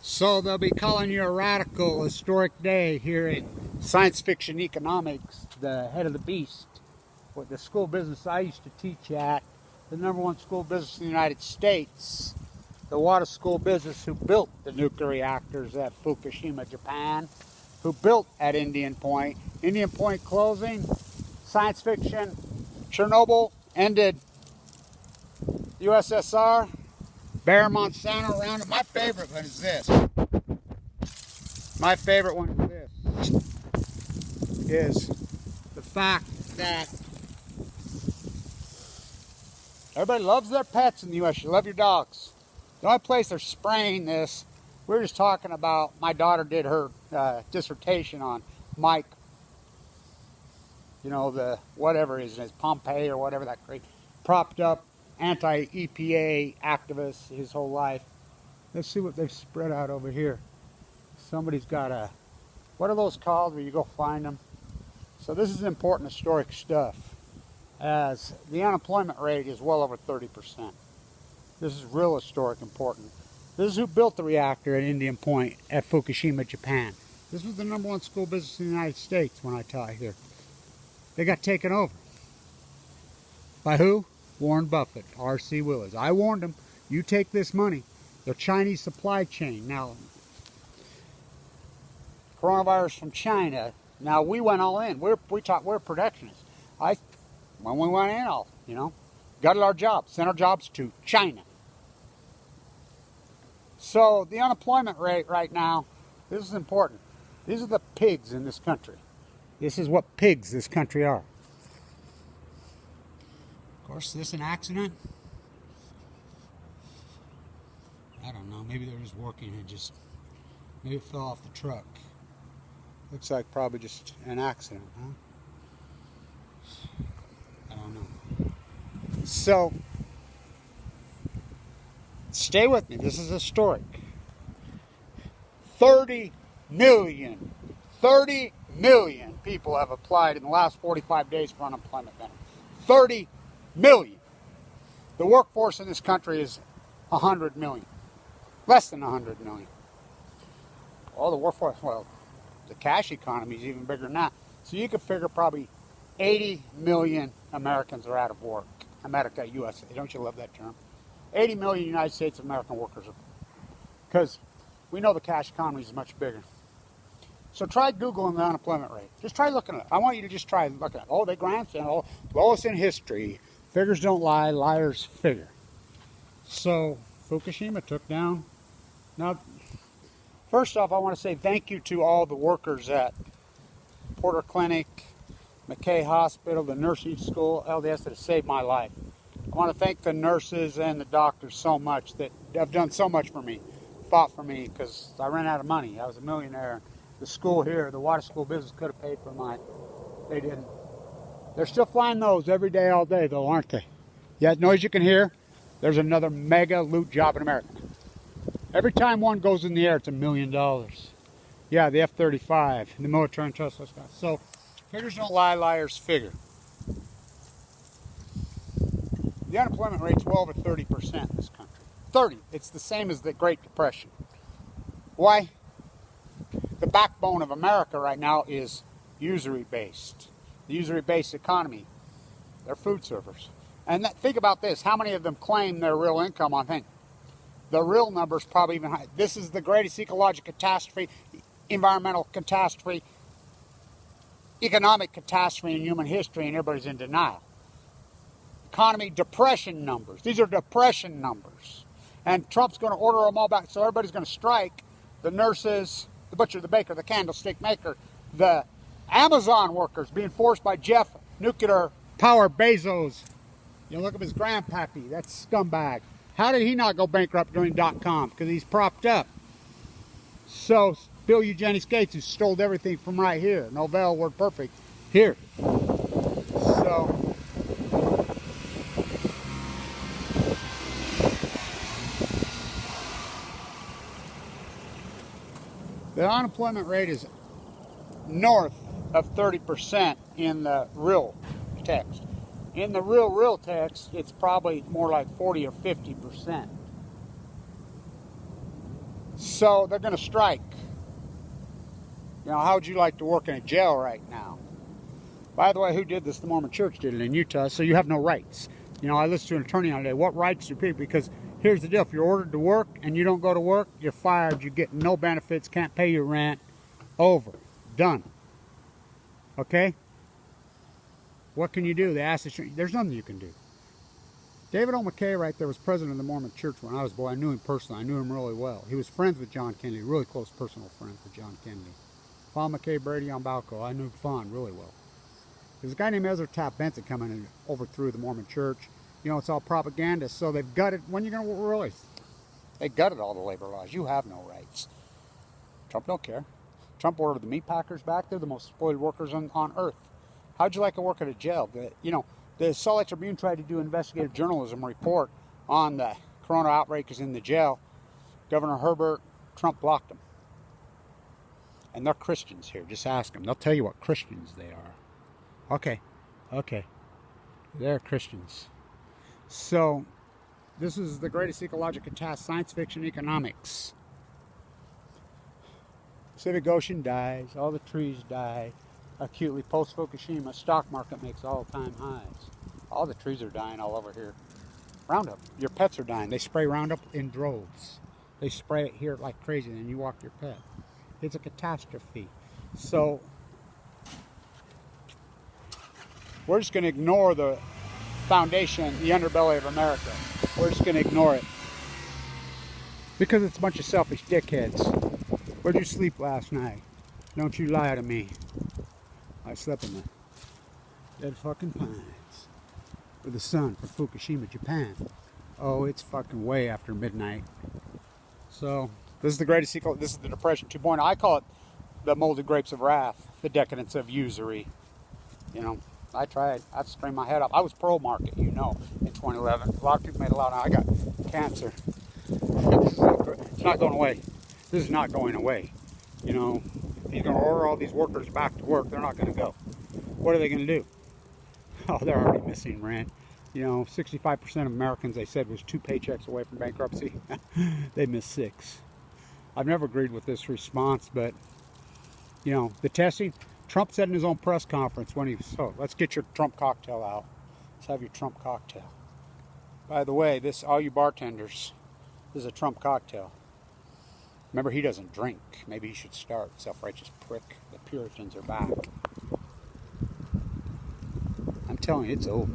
So they'll be calling you a radical historic day here in science fiction economics, the head of the beast. With the school business I used to teach at, the #1 school business in the United States, the water school business who built the nuclear reactors at Fukushima, Japan, who built at Indian Point. Indian Point closing, science fiction, Chernobyl ended, U.s.s.r, Bayer Monsanto around it. My favorite one is this. My favorite one is this. Is the fact that everybody loves their pets in the U.S. You love your dogs. The only place they're spraying this, we were just talking about, my daughter did her dissertation on Mike, you know, the whatever his name is, Pompey or whatever, that great propped up anti-EPA activist his whole life. Let's see what they've spread out over here. Somebody's got a, what are those called where you go find them? So this is important historic stuff, as the unemployment rate is well over 30%. This is real historic important. This is who built the reactor at Indian Point at Fukushima, Japan. This was the #1 school business in the United States when I taught here. They got taken over. By who? Warren Buffett, R.C. Willers. I warned them, you take this money. The Chinese supply chain. Now, coronavirus from China. Now, we went all in. We're protectionists. When we went in, gutted our jobs, sent our jobs to China. So the unemployment rate right now, this is important. These are the pigs in this country. This is what pigs this country are. Of course, is this an accident? I don't know. Maybe they're just working and maybe it fell off the truck. Looks like probably just an accident, huh? I don't know. So, stay with me. This is historic. 30 million people have applied in the last 45 days for unemployment benefit. 30 million. The workforce in this country is 100 million. Less than 100 million. Oh, the workforce, well, the cash economy is even bigger than that. So you could figure probably 80 million Americans are out of work. America, U.s.A. Don't you love that term? 80 million United States of American workers are, because we know the cash economy is much bigger. So try Googling the unemployment rate. Just try looking at it. I want you to just try looking at it. Oh, they grandstand. Oh, lowest in history. Figures don't lie. Liars figure. So Fukushima took down. Now, first off, I want to say thank you to all the workers at Porter Clinic, McKay Hospital, the nursing school, LDS, that have saved my life. I want to thank the nurses and the doctors so much that have done so much for me, fought for me, because I ran out of money. I was a millionaire. The school here, the water school business, could have paid for mine. They didn't. They're still flying those every day, all day, though, aren't they? Yeah, noise you can hear? There's another mega loot job in America. Every time one goes in the air, it's $1 million. Yeah, the F-35, the military and trust. So, figures don't lie, liars figure. The unemployment rate's well over 30% in this country. 30. It's the same as the Great Depression. Why? The backbone of America right now is usury-based. The usury-based economy. They're food servers. And think about this. How many of them claim their real income on things? The real number's probably even higher. This is the greatest ecological catastrophe, environmental catastrophe, economic catastrophe in human history, and everybody's in denial. Economy depression numbers. These are depression numbers. And Trump's going to order them all back. So everybody's going to strike. The nurses, the butcher, the baker, the candlestick maker, the Amazon workers being forced by Jeff Nuclear Power Bezos. You look at his grandpappy, that's scumbag. How did he not go bankrupt during .com? Because he's propped up. So Bill Eugenics Gates, who stole everything from right here. Novell, word perfect. Here. So the unemployment rate is north of 30% in the real text. In the real text, it's probably more like 40 or 50%. So they're going to strike. You know, how would you like to work in a jail right now? By the way, who did this? The Mormon Church did it in Utah, so you have no rights. You know, I listened to an attorney on today. What rights do people? Because here's the deal. If you're ordered to work and you don't go to work, you're fired. You get no benefits, can't pay your rent. Over. Done. Okay? What can you do? They asked the, there's nothing you can do. David O. McKay right there was president of the Mormon Church when I was a boy. I knew him personally. I knew him really well. He was friends with John Kennedy, really close personal friends with John Kennedy. Fawn McKay, Brady on Balco. I knew Fawn really well. There's a guy named Ezra Taft Benson coming and overthrew the Mormon Church. You know, it's all propaganda, so they've gutted. When are you going to release? They gutted all the labor laws. You have no rights. Trump don't care. Trump ordered the meat packers back. They're the most exploited workers on earth. How'd you like to work at a jail? The Salt Lake Tribune tried to do an investigative journalism report on the corona outbreak in the jail. Governor Herbert, Trump blocked them. And they're Christians here. Just ask them. They'll tell you what Christians they are. Okay. They're Christians. So, this is the greatest ecological catastrophe, science fiction economics. Pacific Ocean dies, all the trees die. Acutely post-Fukushima, stock market makes all-time highs. All the trees are dying all over here. Roundup, your pets are dying. They spray Roundup in droves. They spray it here like crazy, and then you walk your pet. It's a catastrophe. So, we're just going to ignore the foundation, the underbelly of America. We're just going to ignore it. Because it's a bunch of selfish dickheads. Where'd you sleep last night? Don't you lie to me. I slept in the dead fucking pines with the sun from Fukushima, Japan. Oh, it's fucking way after midnight. So, this is the greatest sequel. This is the Depression 2.0. I call it the molded grapes of wrath, the decadence of usury. You know, I tried. I'd scream my head off. I was pro-market, you know, in 2011. A lot of people made a lot of, I got cancer. It's not going away. This is not going away. You know, he's going to order all these workers back to work. They're not going to go. What are they going to do? Oh, they're already missing rent. You know, 65% of Americans, they said, was 2 paychecks away from bankruptcy. They missed 6. I've never agreed with this response, but, you know, the testing, Trump said in his own press conference when he was, so let's get your Trump cocktail out. Let's have your Trump cocktail. By the way, this, all you bartenders, this is a Trump cocktail. Remember, he doesn't drink. Maybe he should start. Self-righteous prick. The Puritans are back. I'm telling you, it's over.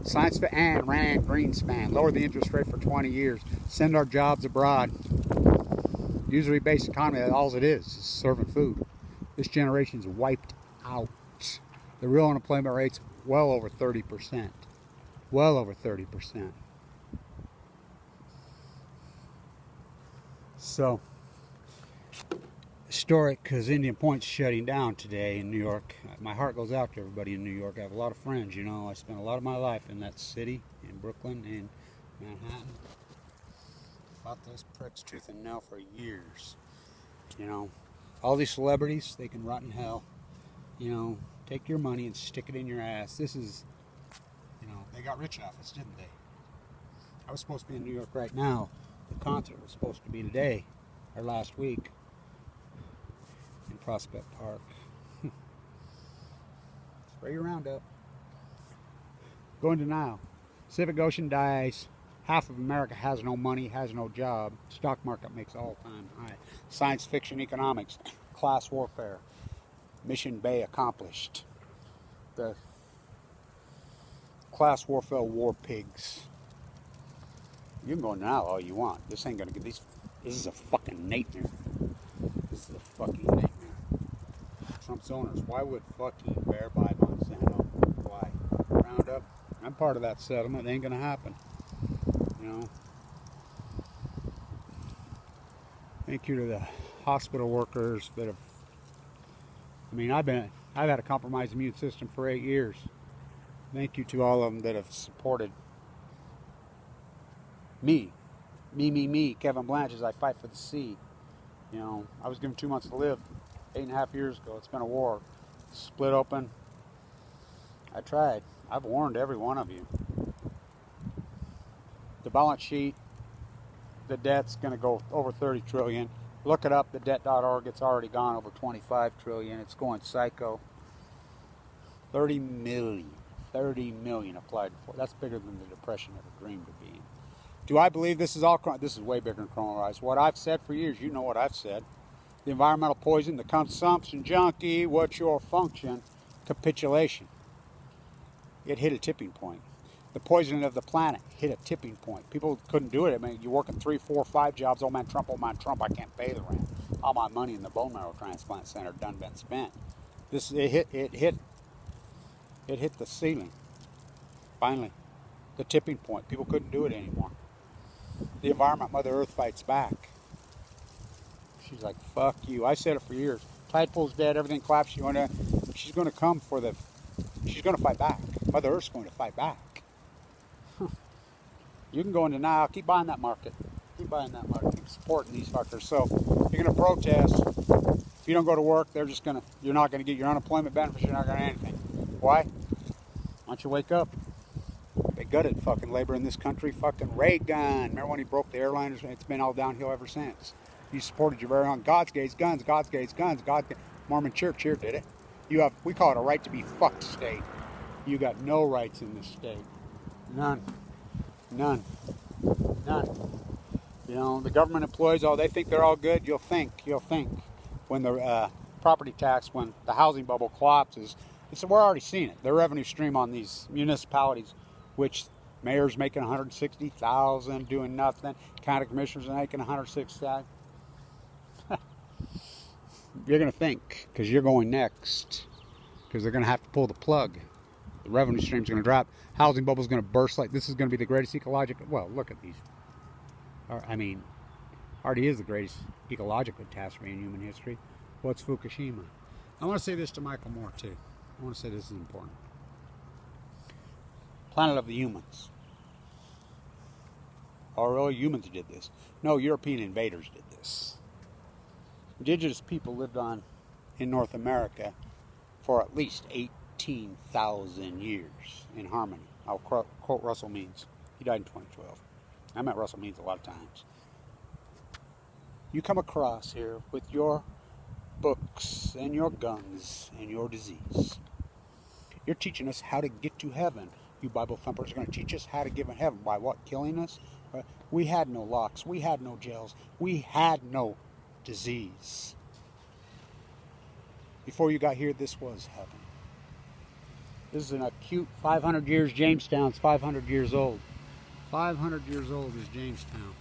Science for Anne Rand Greenspan. Lower the interest rate for 20 years. Send our jobs abroad. Usury-based economy, all it is serving food. This generation's wiped out. The real unemployment rate's well over 30%. Well over 30%. So, historic because Indian Point's shutting down today in New York. My heart goes out to everybody in New York. I have a lot of friends, you know. I spent a lot of my life in that city, in Brooklyn, and Manhattan. Fought those pricks tooth and nail for years. You know, all these celebrities, they can rot in hell. You know, take your money and stick it in your ass. This is, you know, they got rich off us, didn't they? I was supposed to be in New York right now. The concert was supposed to be today, or last week, in Prospect Park. Spray your Roundup. Go in denial. Pacific Ocean dies. Half of America has no money, has no job. Stock market makes all-time high. Science fiction economics. Class warfare. Mission Bay accomplished. The class warfare war pigs. You can go now all you want. This ain't gonna get these. This is a fucking nightmare. This is a fucking nightmare. Trump's owners. Why would fucking Bear buy Monsanto? Why? Roundup. I'm part of that settlement. It ain't gonna happen. You know. Thank you to the hospital workers that have. I mean, I've had a compromised immune system for 8 years. Thank you to all of them that have supported me, Kevin Blanch, as I fight for the sea. You know, I was given 2 months to live 8.5 years ago. It's been a war. Split open. I tried. I've warned every one of you. The balance sheet, the debt's going to go over 30 trillion. Look it up, the debt.org, it's already gone over 25 trillion. It's going psycho. 30 million. 30 million applied for. That's bigger than the Depression ever dreamed of being. Do I believe this is all? This is way bigger than coronavirus. What I've said for years, you know what I've said. The environmental poison, the consumption junkie, what's your function? Capitulation. It hit a tipping point. The poisoning of the planet hit a tipping point. People couldn't do it. I mean, you're working 3, 4, 5 jobs. Oh man, Trump, I can't pay the rent. All my money in the bone marrow transplant center done been spent. It hit the ceiling. Finally, the tipping point. People couldn't do it anymore. The environment, Mother Earth fights back. She's like, fuck you. I said it for years. Tide pool's dead, everything collapsed. She's going to come for the... She's going to fight back. Mother Earth's going to fight back. You can go in denial. Keep buying that market. Keep buying that market. Keep supporting these fuckers. So, you're going to protest. If you don't go to work, they're just going to... You're not going to get your unemployment benefits. You're not going to get anything. Why? Why don't you wake up? They gutted fucking labor in this country. Fucking Reagan. Remember when he broke the airliners? It's been all downhill ever since. You supported your very own. God's gays, guns. God's gays, guns. Mormon Church here did it. We call it a right to be fucked state. You got no rights in this state. None. None. You know, the government employees, they think they're all good. You'll think. When the property tax, when the housing bubble collapses, we're already seeing it. The revenue stream on these municipalities, which mayor's making $160,000 doing nothing, county commissioners are making $106,000. You're going to think, because you're going next, because they're going to have to pull the plug. The revenue stream's going to drop. Housing bubble's going to burst. Like this is going to be the greatest ecological. Well, look at these. I mean, already is the greatest ecological catastrophe in human history. What's Fukushima? I want to say this to Michael Moore too. I want to say this is important. Planet of the humans. Or really, humans did this. No, European invaders did this. Indigenous people lived on in North America for at least 18,000 years in harmony. I'll quote Russell Means. He died in 2012. I met Russell Means a lot of times. You come across here with your books and your guns and your disease. You're teaching us how to get to heaven. You Bible thumpers are going to teach us how to get to heaven. By what? Killing us? We had no locks. We had no jails. We had no disease. Before you got here, this was heaven. This is an acute 500 years. Jamestown's 500 years old. 500 years old is Jamestown.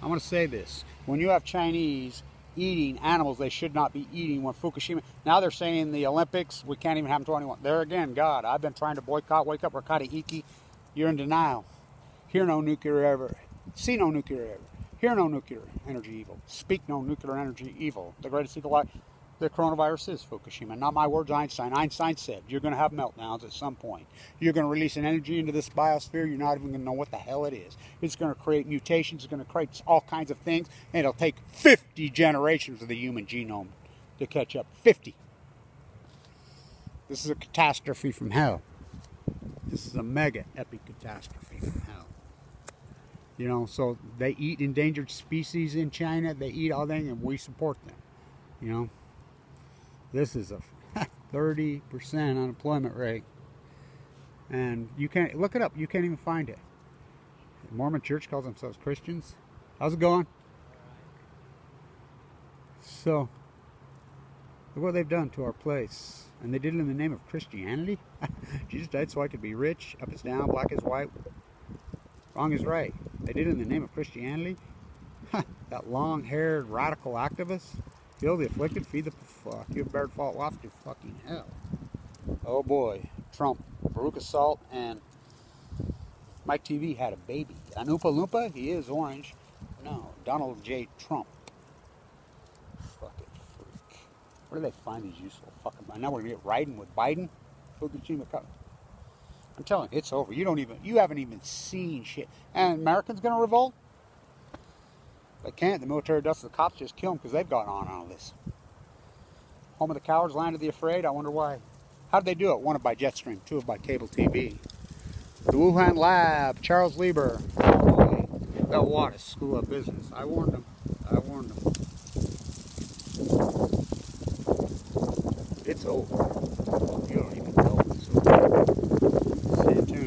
I want to say this. When you have Chinese eating animals they should not be eating, when Fukushima, now they're saying the Olympics, we can't even have them to anyone. There again, God, I've been trying to boycott, wake up, Rakata Iki. You're in denial. Hear no nuclear ever. See no nuclear ever. Hear no nuclear energy evil. Speak no nuclear energy evil. The greatest ecological... The coronavirus is Fukushima. Not my words, Einstein. Einstein said, you're going to have meltdowns at some point. You're going to release an energy into this biosphere. You're not even going to know what the hell it is. It's going to create mutations. It's going to create all kinds of things. And it'll take 50 generations of the human genome to catch up. 50. This is a catastrophe from hell. This is a mega epic catastrophe from hell. You know, so they eat endangered species in China. They eat all that, and we support them. You know. This is a 30% unemployment rate. And you can't, look it up, you can't even find it. The Mormon Church calls themselves Christians. How's it going? So, look what they've done to our place. And they did it in the name of Christianity? Jesus died so I could be rich. Up is down, black is white. Wrong is right. They did it in the name of Christianity? That long-haired radical activist? Heal the afflicted, feed the fuck. You have bared fault off to fucking hell. Oh boy. Trump, Baruch Assault, and Mike TV had a baby. An Oompa Loompa? He is orange. No, Donald J. Trump. Fucking freak. Where do they find these useful fucking... Now we're going to get riding with Biden? Fukushima. I'm telling you, it's over. You haven't even seen shit. And Americans going to revolt? They can't. The military does. The cops just kill them because they've gotten on all this. Home of the cowards, land of the afraid. I wonder why. How did they do it? One by Jetstream, two by cable TV. The Wuhan lab, Charles Lieber. They'll want to school up business. I warned them. It's over. You